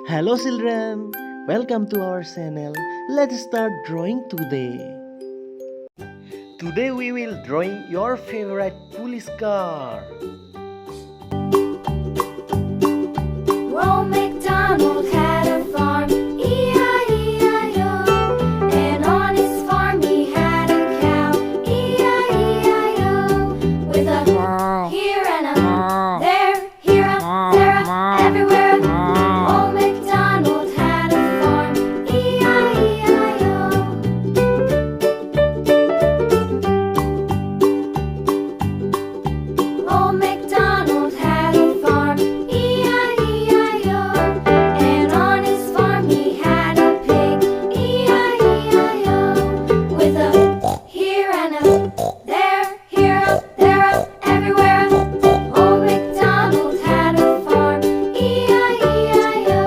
Hello children, welcome to our channel. Let's start drawing today. Today we will drawing your favorite police car. Old MacDonald had a farm, E-I-E-I-O. And on his farm he had a cow, E-I-E-I-O. With a here and a there, here a, there a, everywhere. Old MacDonald had a farm, E-I-E-I-O. Old MacDonald had a farm, E-I-E-I-O. And on his farm he had a pig, E-I-E-I-O. With a here and a there, here a, there a, everywhere. Old MacDonald had a farm, E-I-E-I-O.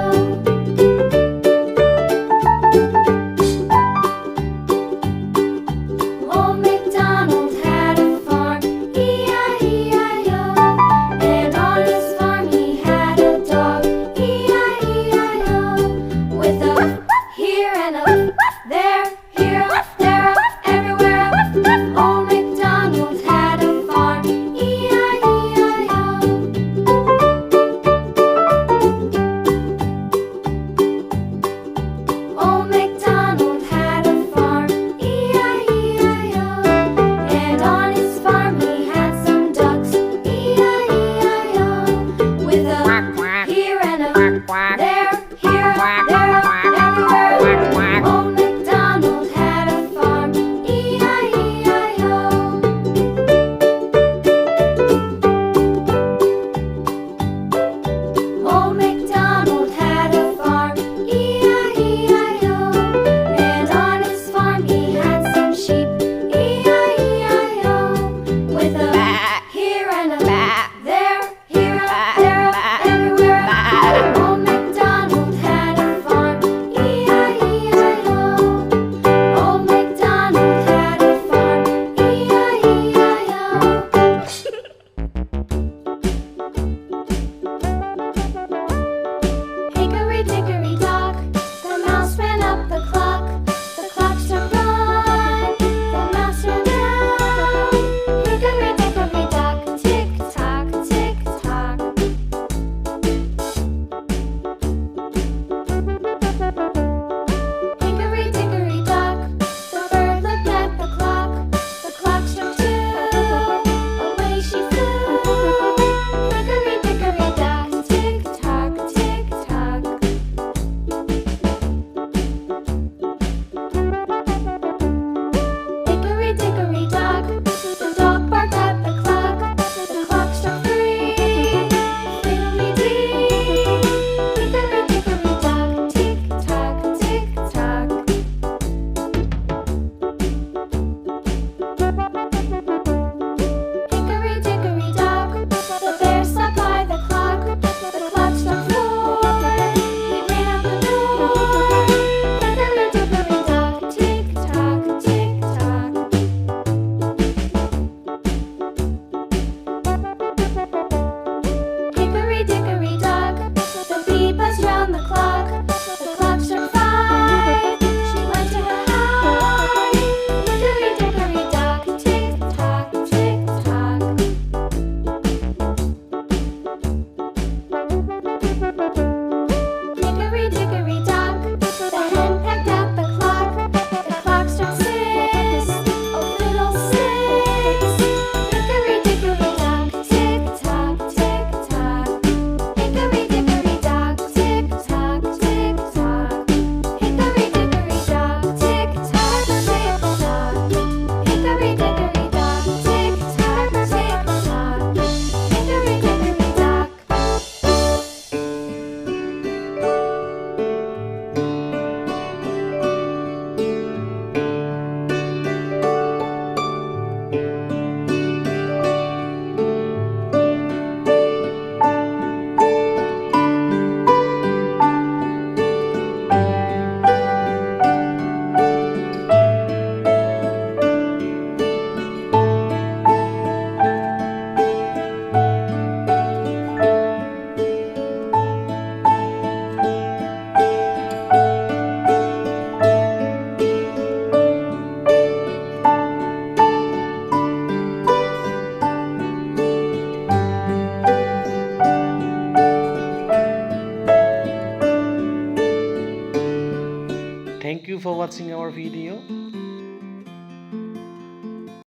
Old MacDonald had a farm, E-I-E-I-O. And on his farm he had a dog, E-I-E-I-O. With a here and a there, here a, there a, everywhere. Old MacDonald had a farm, E-I-E-I-O. Old MacDonald had a farm, E-I-E-I-O. And on his farm he had some ducks, E-I-E-I-O. With a here and a there, here a, there a, everywhere. Old MacDonald had a farm, E-I-E-I-O. Old MacDonald had a farm, E-I-E-I-O. And on his farm he had some sheep, E-I-E-I-O. With a here and a there, here a, there a, everywhere. Old MacDonald Thank you for watching our video.